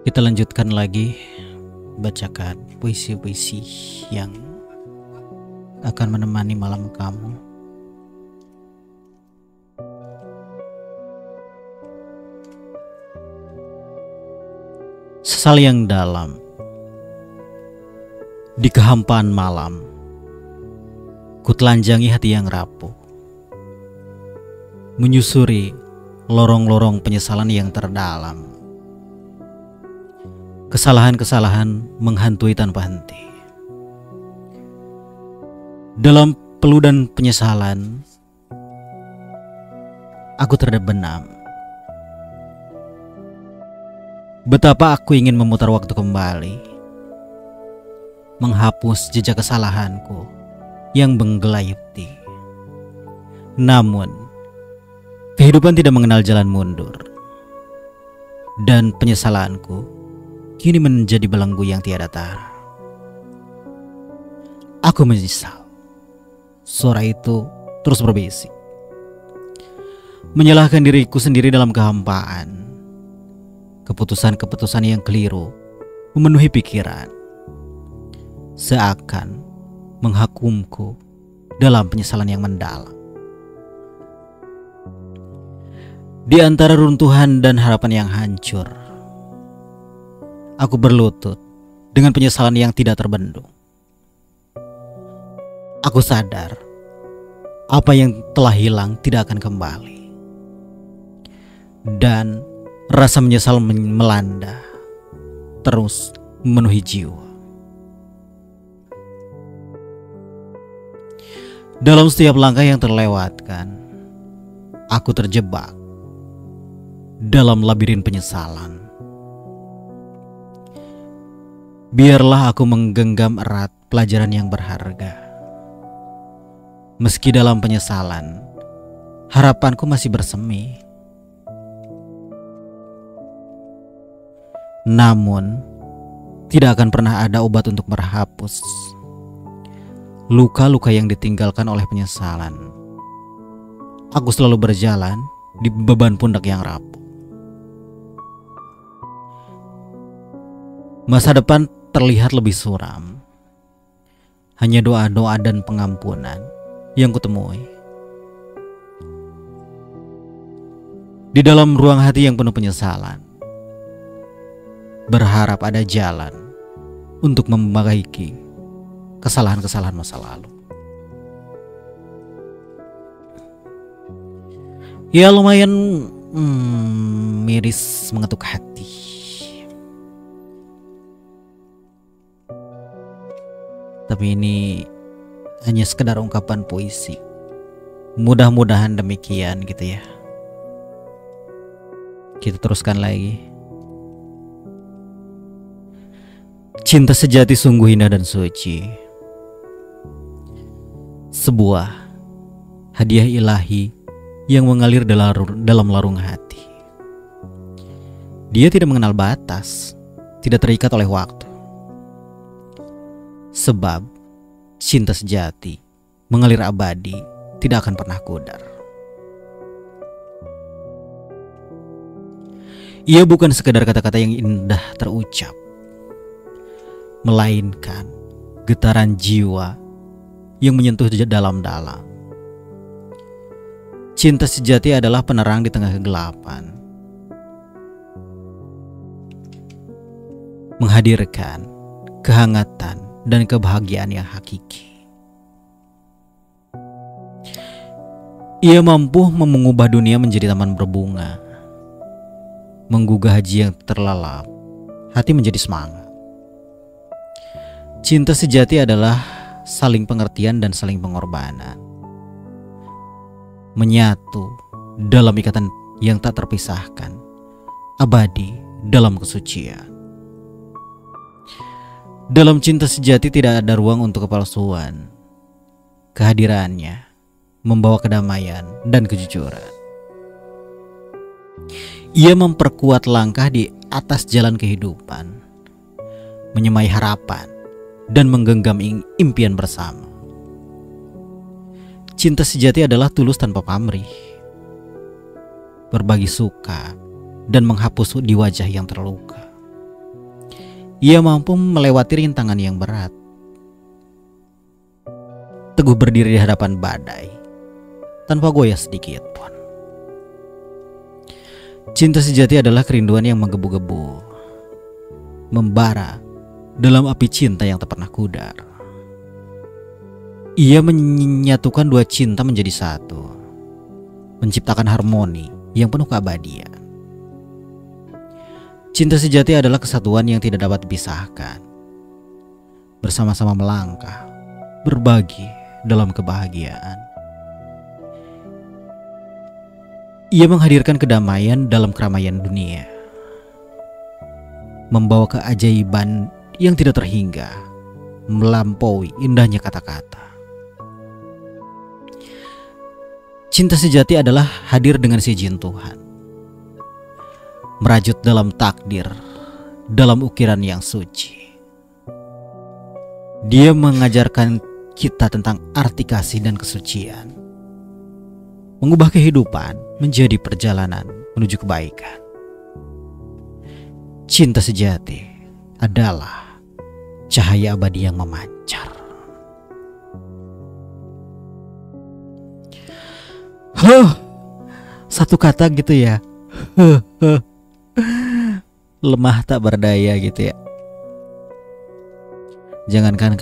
Kita lanjutkan lagi bacakan puisi-puisi yang akan menemani malam kamu. Sesal yang dalam di kehampaan malam, kutelanjangi hati yang rapuh, menyusuri lorong-lorong penyesalan yang terdalam. Kesalahan-kesalahan menghantui tanpa henti. Dalam peluh dan penyesalan, aku terbenam. Betapa aku ingin memutar waktu kembali, menghapus jejak kesalahanku yang menggelayuti. Namun, kehidupan tidak mengenal jalan mundur, dan penyesalanku kini menjadi belenggu yang tiada tara. Aku menyesal. Suara itu terus berbisik, menyalahkan diriku sendiri dalam kehampaan. Keputusan-keputusan yang keliru memenuhi pikiran, seakan menghakumku dalam penyesalan yang mendalam. Di antara runtuhan dan harapan yang hancur, aku berlutut dengan penyesalan yang tidak terbendung. Aku sadar apa yang telah hilang tidak akan kembali, dan rasa menyesal melanda terus memenuhi jiwa. Dalam setiap langkah yang terlewatkan, aku terjebak dalam labirin penyesalan. Biarlah aku menggenggam erat pelajaran yang berharga. Meski dalam penyesalan, harapanku masih bersemi. Namun, tidak akan pernah ada obat untuk menghapus luka-luka yang ditinggalkan oleh penyesalan. Aku selalu berjalan di beban pundak yang rapuh. Masa depan terlihat lebih suram. Hanya doa-doa dan pengampunan yang kutemui. Di dalam ruang hati yang penuh penyesalan, berharap ada jalan untuk memperbaiki kesalahan-kesalahan masa lalu. Ya lumayan miris mengetuk hati. Tapi ini hanya sekedar ungkapan puisi. Mudah-mudahan demikian gitu ya. Kita teruskan lagi. Cinta sejati sungguh indah dan suci. Sebuah hadiah ilahi yang mengalir dalam larung hati. Dia tidak mengenal batas, tidak terikat oleh waktu. Sebab cinta sejati mengalir abadi, tidak akan pernah pudar. Ia bukan sekadar kata-kata yang indah terucap, melainkan getaran jiwa yang menyentuh dalam-dalam. Cinta sejati adalah penerang di tengah kegelapan, menghadirkan kehangatan dan kebahagiaan yang hakiki. Ia mampu mengubah dunia menjadi taman berbunga, menggugah hati yang terlalap, hati menjadi semangat. Cinta sejati adalah saling pengertian dan saling pengorbanan, menyatu dalam ikatan yang tak terpisahkan, abadi dalam kesucian. Dalam cinta sejati tidak ada ruang untuk kepalsuan. Kehadirannya membawa kedamaian dan kejujuran. Ia memperkuat langkah di atas jalan kehidupan, menyemai harapan dan menggenggam impian bersama. Cinta sejati adalah tulus tanpa pamrih, berbagi suka dan menghapus di wajah yang terluka. Ia mampu melewati rintangan yang berat, teguh berdiri di hadapan badai, tanpa goyah sedikit pun. Cinta sejati adalah kerinduan yang menggebu-gebu, membara dalam api cinta yang tak pernah pudar. Ia menyatukan dua cinta menjadi satu, menciptakan harmoni yang penuh keabadian. Cinta sejati adalah kesatuan yang tidak dapat dipisahkan, bersama-sama melangkah, berbagi dalam kebahagiaan. Ia menghadirkan kedamaian dalam keramaian dunia, membawa keajaiban yang tidak terhingga, melampaui indahnya kata-kata. Cinta sejati adalah hadir dengan seizin Tuhan, merajut dalam takdir, dalam ukiran yang suci. Dia mengajarkan kita tentang arti kasih dan kesucian, mengubah kehidupan menjadi perjalanan menuju kebaikan. Cinta sejati adalah cahaya abadi yang memancar. Satu kata gitu ya. Lemah tak berdaya gitu ya. Jangankan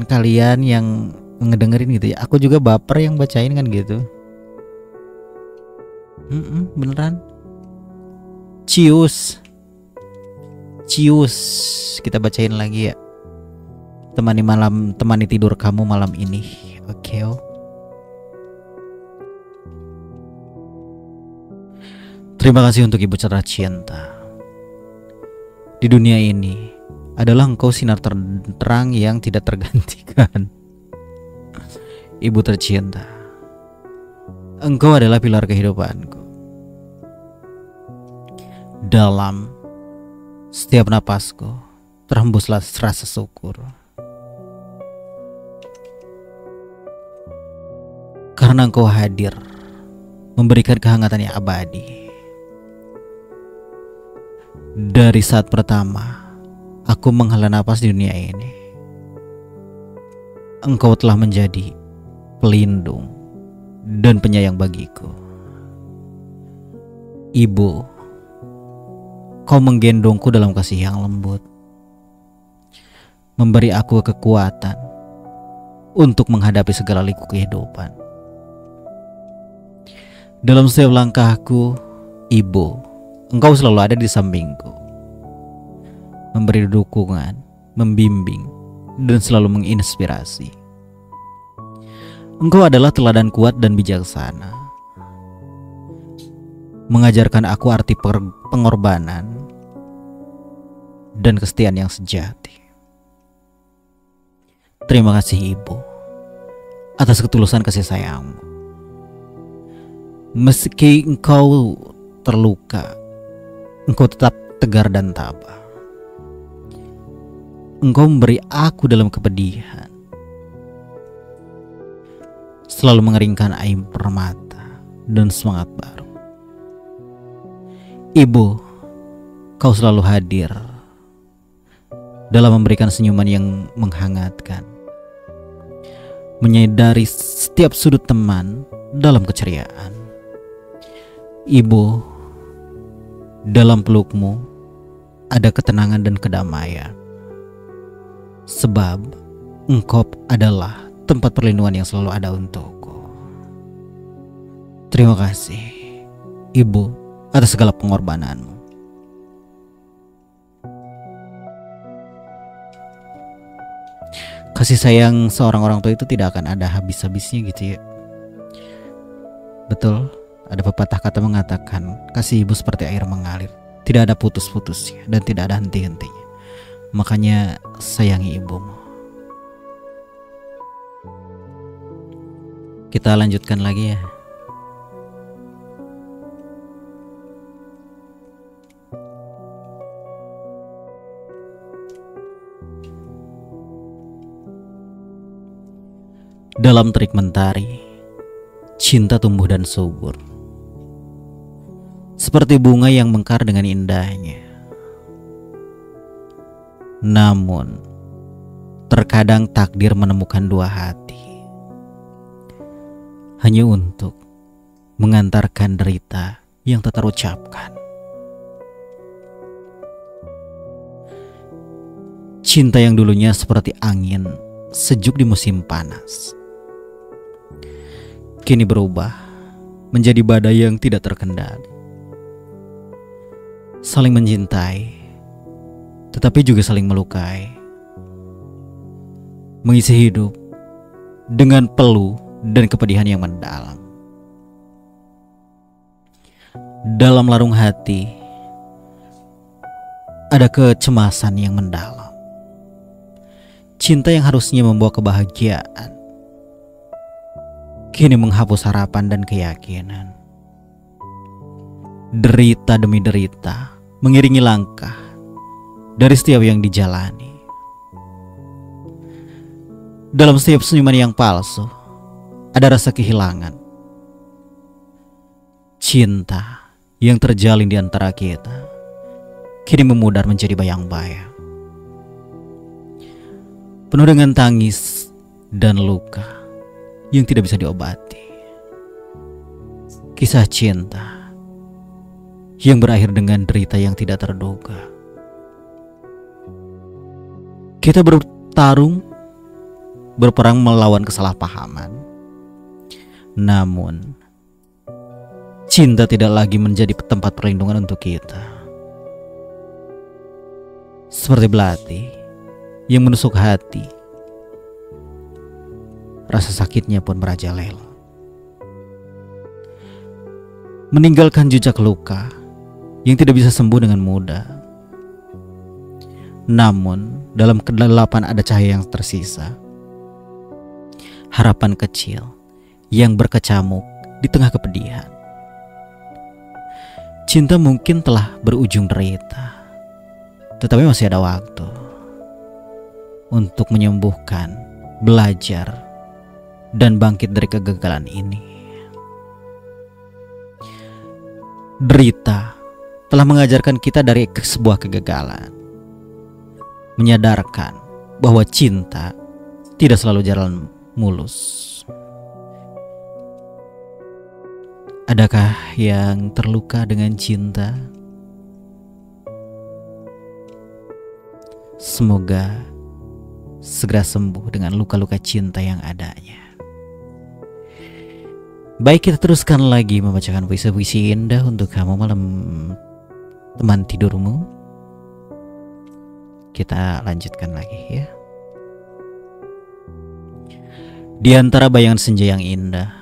kalian yang ngedengerin gitu ya. Aku juga baper yang bacain kan gitu. Beneran. Cius kita bacain lagi ya. Temani tidur kamu malam ini. Oke. Terima kasih untuk Ibu Citra Cinta. Di dunia ini adalah engkau sinar terang yang tidak tergantikan. Ibu tercinta, engkau adalah pilar kehidupanku. Dalam setiap napasku terhembuslah rasa syukur, karena engkau hadir memberikan kehangatan yang abadi. Dari saat pertama aku menghela napas di dunia ini, engkau telah menjadi pelindung dan penyayang bagiku. Ibu, kau menggendongku dalam kasih yang lembut, memberi aku kekuatan untuk menghadapi segala liku kehidupan. Dalam setiap langkahku, Ibu, engkau selalu ada di sampingku, memberi dukungan, membimbing, dan selalu menginspirasi. Engkau adalah teladan kuat dan bijaksana, mengajarkan aku arti pengorbanan dan kesetiaan yang sejati. Terima kasih Ibu atas ketulusan kasih sayangmu. Meski engkau terluka, engkau tetap tegar dan tabah. Engkau memberi aku dalam kepedihan, selalu mengeringkan air mata dan semangat baru. Ibu, kau selalu hadir dalam memberikan senyuman yang menghangatkan, menyadari setiap sudut teman dalam keceriaan. Ibu, dalam pelukmu ada ketenangan dan kedamaian, sebab engkau adalah tempat perlindungan yang selalu ada untukku. Terima kasih Ibu atas segala pengorbananmu. Kasih sayang seorang orang tua itu tidak akan ada habis-habisnya gitu ya. Betul, ada pepatah kata mengatakan kasih ibu seperti air mengalir, tidak ada putus-putusnya dan tidak ada henti-hentinya. Makanya sayangi ibumu. Kita lanjutkan lagi ya. Dalam terik mentari, cinta tumbuh dan subur, seperti bunga yang mekar dengan indahnya. Namun, terkadang takdir menemukan dua hati hanya untuk mengantarkan derita yang tak terucapkan. Cinta yang dulunya seperti angin sejuk di musim panas, kini berubah menjadi badai yang tidak terkendali. Saling mencintai, tetapi juga saling melukai, mengisi hidup dengan peluh dan kepedihan yang mendalam. Dalam larung hati ada kecemasan yang mendalam. Cinta yang harusnya membawa kebahagiaan kini menghapus harapan dan keyakinan. Derita demi derita mengiringi langkah dari setiap yang dijalani. Dalam setiap senyuman yang palsu ada rasa kehilangan. Cinta yang terjalin di antara kita kini memudar menjadi bayang-bayang, penuh dengan tangis dan luka yang tidak bisa diobati. Kisah cinta yang berakhir dengan derita yang tidak terduga. Kita berperang melawan kesalahpahaman. Namun, cinta tidak lagi menjadi tempat perlindungan untuk kita. Seperti belati yang menusuk hati, rasa sakitnya pun merajalela, meninggalkan jejak luka yang tidak bisa sembuh dengan mudah. Namun dalam kegelapan ada cahaya yang tersisa, harapan kecil yang berkecamuk di tengah kepedihan. Cinta mungkin telah berujung derita, tetapi masih ada waktu untuk menyembuhkan, belajar, dan bangkit dari kegagalan ini. Derita telah mengajarkan kita dari sebuah kegagalan, menyadarkan bahwa cinta tidak selalu jalan mulus. Adakah yang terluka dengan cinta? Semoga segera sembuh dengan luka-luka cinta yang adanya. Baik, kita teruskan lagi membacakan puisi-puisi indah untuk kamu malam teman tidurmu. Kita lanjutkan lagi ya. Di antara bayangan senja yang indah,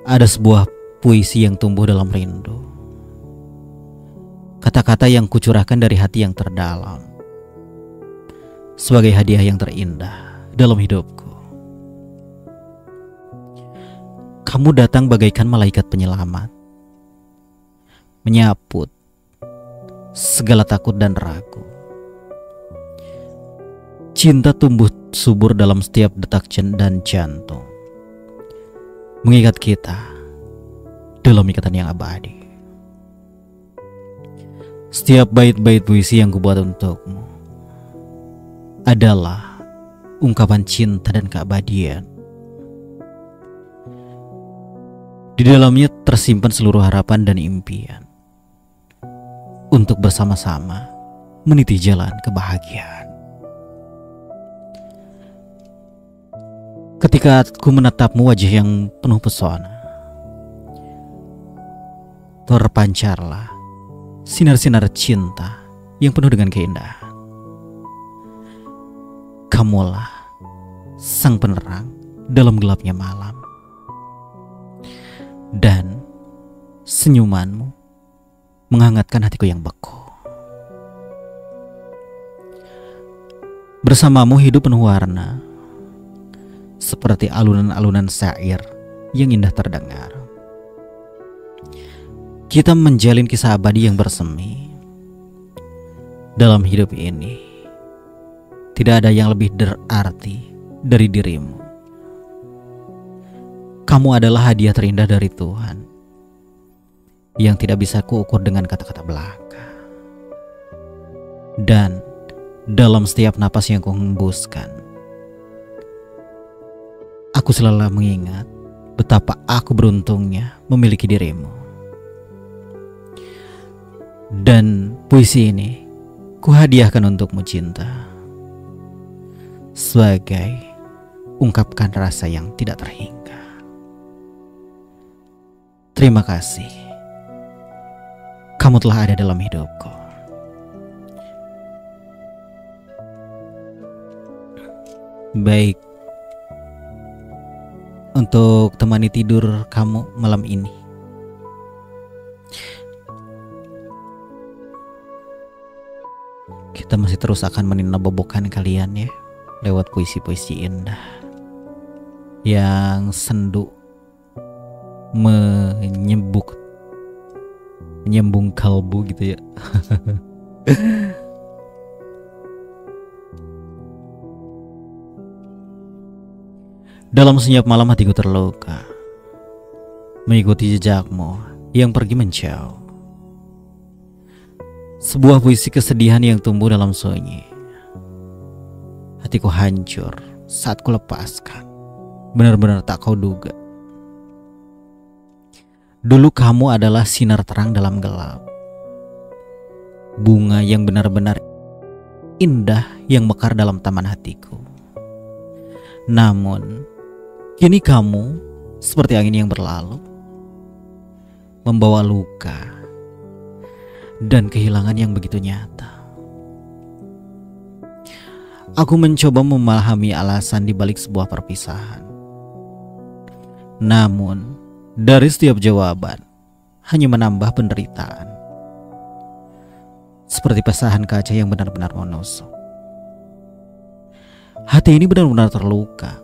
ada sebuah puisi yang tumbuh dalam rindu. Kata-kata yang kucurahkan dari hati yang terdalam, sebagai hadiah yang terindah dalam hidupku. Kamu datang bagaikan malaikat penyelamat, menyaput segala takut dan ragu. Cinta tumbuh subur dalam setiap detak dan jantung, mengikat kita dalam ikatan yang abadi. Setiap bait-bait puisi yang kubuat untukmu adalah ungkapan cinta dan keabadian. Di dalamnya tersimpan seluruh harapan dan impian untuk bersama-sama meniti jalan kebahagiaan. Ketika aku menatapmu, wajah yang penuh pesona, terpancarlah sinar-sinar cinta yang penuh dengan keindahan. Kamulah sang penerang dalam gelapnya malam, dan senyumanmu menghangatkan hatiku yang beku. Bersamamu hidup penuh warna, seperti alunan-alunan syair yang indah terdengar. Kita menjalin kisah abadi yang bersemi. Dalam hidup ini tidak ada yang lebih berarti dari dirimu. Kamu adalah hadiah terindah dari Tuhan yang tidak bisa kuukur dengan kata-kata belaka. Dan dalam setiap napas yang kau hembuskan. Aku selalu mengingat betapa aku beruntungnya memiliki dirimu. Dan puisi ini kuhadiahkan untukmu, cinta, sebagai ungkapkan rasa yang tidak terhingga. Terima kasih, kamu telah ada dalam hidupku. Baik, untuk temani tidur kamu malam ini, kita masih terus akan menina bobokan kalian ya, lewat puisi-puisi indah yang sendu menyembung kalbu gitu ya. Dalam senyap malam hatiku terluka, mengikuti jejakmu yang pergi menjauh. Sebuah puisi kesedihan yang tumbuh dalam sunyi. Hatiku hancur saat ku lepaskan. Benar-benar tak kau duga. Dulu kamu adalah sinar terang dalam gelap. Bunga yang benar-benar indah yang mekar dalam taman hatiku. Namun kini kamu seperti angin yang berlalu, membawa luka dan kehilangan yang begitu nyata. Aku mencoba memahami alasan di balik sebuah perpisahan. Namun dari setiap jawaban hanya menambah penderitaan. Seperti pecahan kaca yang benar-benar menusuk. Hati ini benar-benar terluka,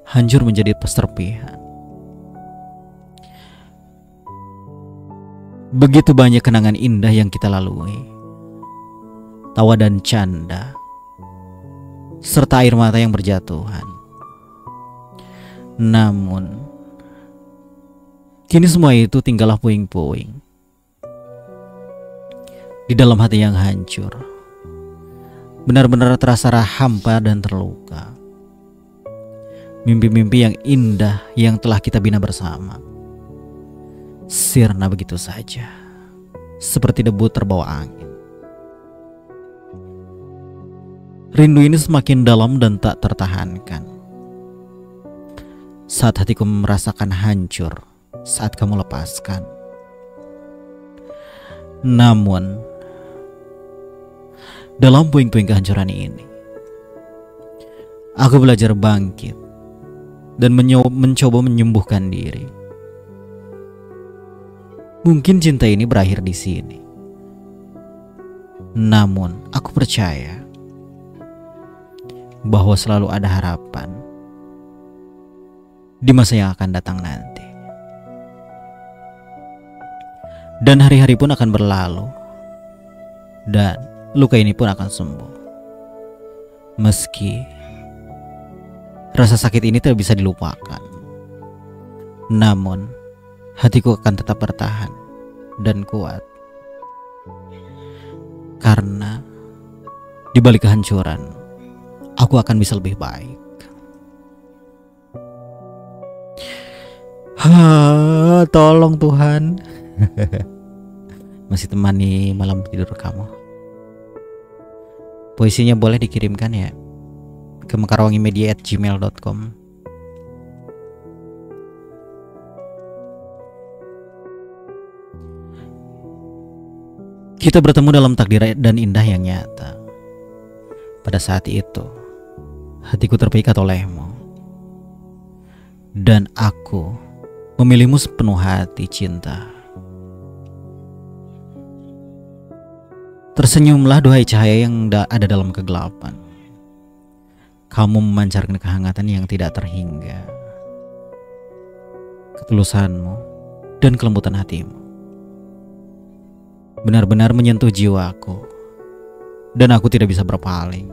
hancur menjadi peserpihan. Begitu banyak kenangan indah yang kita lalui, tawa dan canda, serta air mata yang berjatuhan. Namun kini semua itu tinggallah puing-puing di dalam hati yang hancur. Benar-benar terasa hampa dan terluka. Mimpi-mimpi yang indah yang telah kita bina bersama sirna begitu saja, seperti debu terbawa angin. Rindu ini semakin dalam dan tak tertahankan saat hatiku merasakan hancur saat kamu lepaskan. Namun dalam puing-puing kehancuran ini, aku belajar bangkit dan mencoba menyembuhkan diri. Mungkin cinta ini berakhir di sini. Namun aku percaya bahwa selalu ada harapan di masa yang akan datang nanti. Dan hari-hari pun akan berlalu, dan luka ini pun akan sembuh. Meski rasa sakit ini tidak bisa dilupakan, namun hatiku akan tetap bertahan dan kuat. Karena di balik kehancuran, aku akan bisa lebih baik. Tolong Tuhan. Masih temani malam tidur kamu. Puisinya boleh dikirimkan ya ke mekarwangimedia@gmail.com. Kita bertemu dalam takdir dan indah yang nyata. Pada saat itu, hatiku terpikat olehmu. Dan aku memilihmu sepenuh hati, cinta. Tersenyumlah duhai cahaya yang ada dalam kegelapan. Kamu memancarkan kehangatan yang tidak terhingga. Ketulusanmu dan kelembutan hatimu benar-benar menyentuh jiwaku, dan aku tidak bisa berpaling.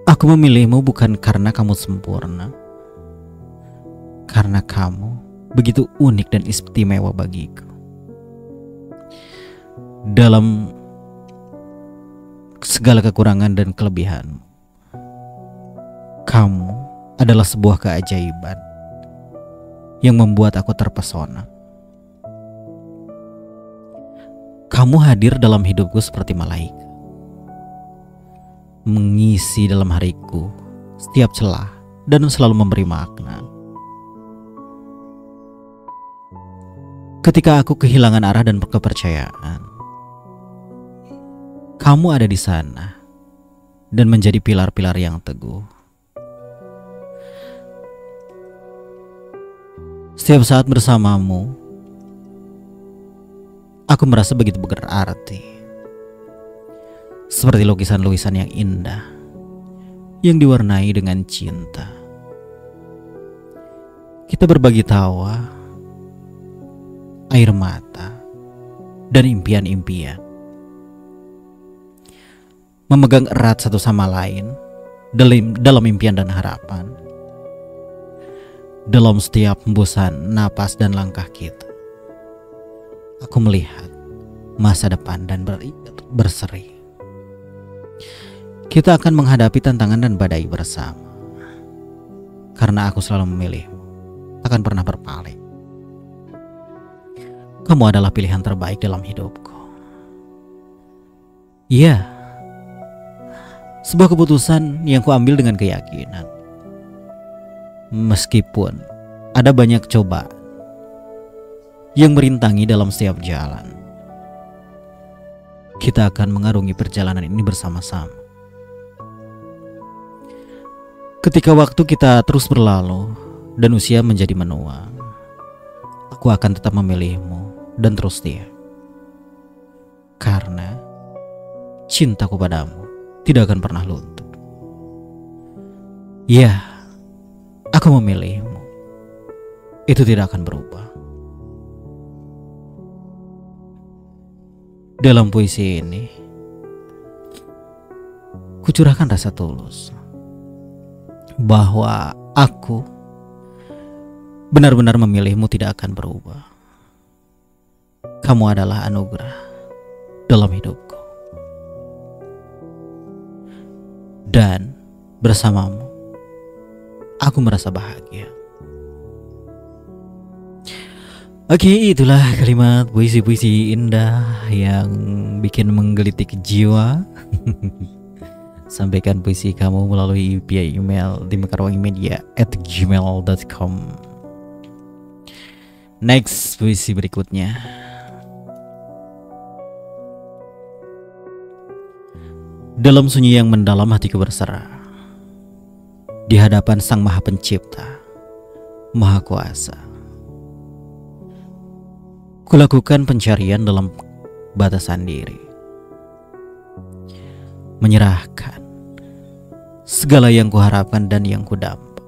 Aku memilihmu bukan karena kamu sempurna, karena kamu begitu unik dan istimewa bagiku. Dalam segala kekurangan dan kelebihan. Kamu adalah sebuah keajaiban yang membuat aku terpesona. Kamu hadir dalam hidupku seperti malaikat, mengisi dalam hariku setiap celah dan selalu memberi makna. Ketika aku kehilangan arah dan kepercayaan, kamu ada di sana dan menjadi pilar-pilar yang teguh. Setiap saat bersamamu, aku merasa begitu berarti. Seperti lukisan-lukisan yang indah yang diwarnai dengan cinta. Kita berbagi tawa, air mata, dan impian-impian. Memegang erat satu sama lain dalam impian dan harapan. Dalam setiap hembusan napas dan langkah kita, aku melihat masa depan dan berseri. Kita akan menghadapi tantangan dan badai bersama. Karena aku selalu memilihmu, takkan pernah berpaling. Kamu adalah pilihan terbaik dalam hidupku. Iya, sebuah keputusan yang kuambil dengan keyakinan. Meskipun ada banyak cobaan yang merintangi dalam setiap jalan, kita akan mengarungi perjalanan ini bersama-sama. Ketika waktu kita terus berlalu dan usia menjadi menua, aku akan tetap memilihmu dan terus setia. Karena cintaku padamu tidak akan pernah luntur. Ya, aku memilihmu. Itu tidak akan berubah. Dalam puisi ini, kucurahkan rasa tulus bahwa aku benar-benar memilihmu tidak akan berubah. Kamu adalah anugerah dalam hidupku. Dan bersamamu, aku merasa bahagia. Oke, itulah kalimat puisi-puisi indah yang bikin menggelitik jiwa. Sampaikan puisi kamu melalui via email di mekarwangimedia@gmail.com. Next, puisi berikutnya. Dalam sunyi yang mendalam hatiku berserah di hadapan Sang Maha Pencipta, Maha Kuasa. Kulakukan pencarian dalam batasan diri, menyerahkan segala yang kuharapkan dan yang kudampa.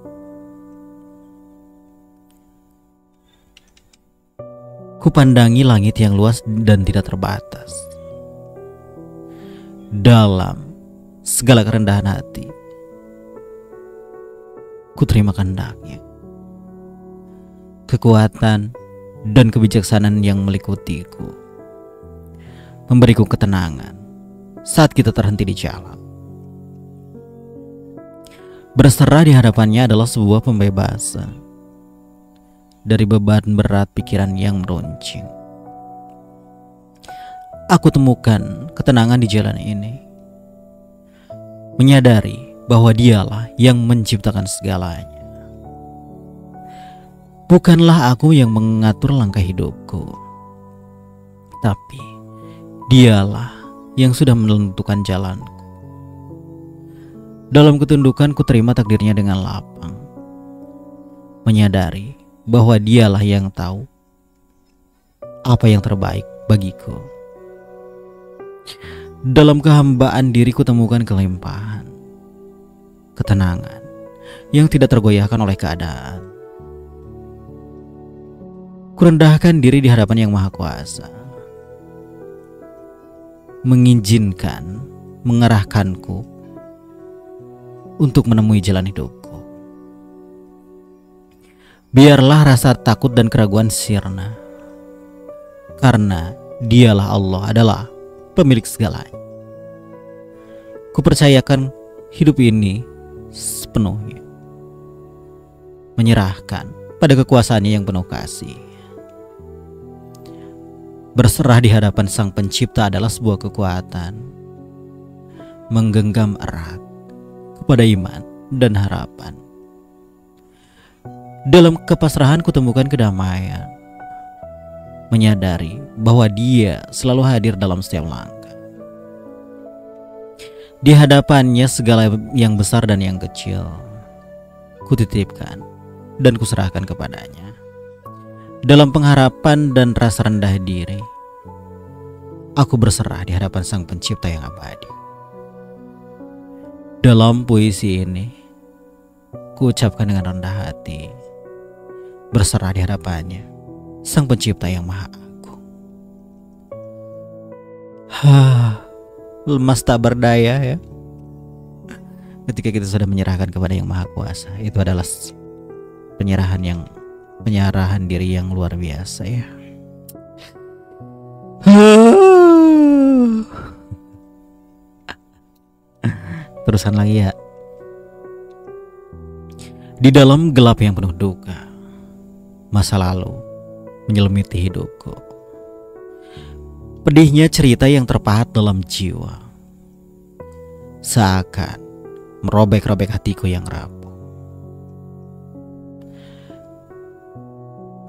Kupandangi langit yang luas dan tidak terbatas. Dalam segala kerendahan hati, ku terima kehendaknya. Kekuatan dan kebijaksanaan yang melikutiku memberiku ketenangan saat kita terhenti di jalan. Berserah di hadapannya adalah sebuah pembebasan dari beban berat pikiran yang meruncing. Aku temukan ketenangan di jalan ini, menyadari bahwa Dialah yang menciptakan segalanya. Bukanlah aku yang mengatur langkah hidupku, tapi Dialah yang sudah menentukan jalanku. Dalam ketundukan ku terima takdirnya dengan lapang, menyadari bahwa Dialah yang tahu apa yang terbaik bagiku. Dalam kehambaan diriku temukan kelimpahan, ketenangan yang tidak tergoyahkan oleh keadaan. Kurendahkan diri di hadapan Yang Maha Kuasa, mengizinkan mengarahkanku untuk menemui jalan hidupku. Biarlah rasa takut dan keraguan sirna, karena Dialah Allah adalah pemilik segalanya. Kupercayakan hidup ini sepenuhnya, menyerahkan pada kekuasaannya yang penuh kasih. Berserah di hadapan Sang Pencipta adalah sebuah kekuatan, menggenggam erat kepada iman dan harapan. Dalam kepasrahan kutemukan kedamaian, menyadari bahwa Dia selalu hadir dalam setiap langkah. Di hadapannya segala yang besar dan yang kecil kutitipkan dan kuserahkan kepadanya. Dalam pengharapan dan rasa rendah diri, aku berserah di hadapan Sang Pencipta yang abadi. Dalam puisi ini, kuucapkan dengan rendah hati, berserah di hadapannya Sang Pencipta yang Maha Agung. Lemas tak berdaya ya. Ketika kita sudah menyerahkan kepada Yang Maha Kuasa, itu adalah penyerahan diri yang luar biasa ya. Terusan lagi ya. Di dalam gelap yang penuh duka, masa lalu menyelimiti hidupku. Pedihnya cerita yang terpahat dalam jiwa, seakan merobek-robek hatiku yang rapuh.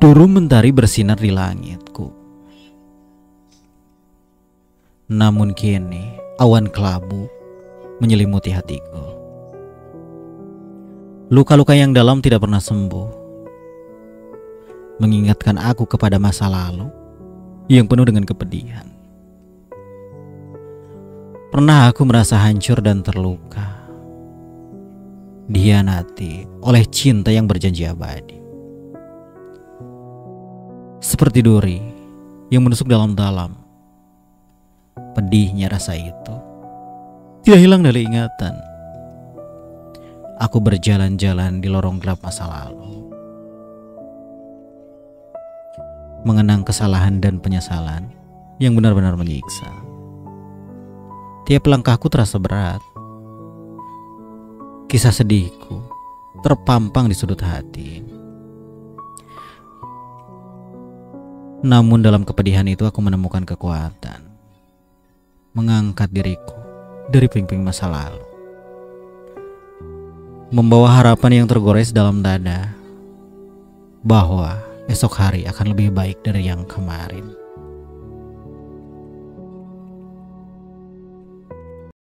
Dulu mentari bersinar di langitku, namun kini awan kelabu menyelimuti hatiku. Luka-luka yang dalam tidak pernah sembuh, mengingatkan aku kepada masa lalu yang penuh dengan kepedihan. Pernah aku merasa hancur dan terluka, dihianati oleh cinta yang berjanji abadi. Seperti duri yang menusuk dalam-dalam, pedihnya rasa itu tidak hilang dari ingatan. Aku berjalan-jalan di lorong gelap masa lalu, mengenang kesalahan dan penyesalan yang benar-benar menyiksa. Tiap langkahku terasa berat. Kisah sedihku terpampang di sudut hati. Namun dalam kepedihan itu aku menemukan kekuatan, mengangkat diriku dari puing-puing masa lalu, membawa harapan yang tergores dalam dada bahwa esok hari akan lebih baik dari yang kemarin.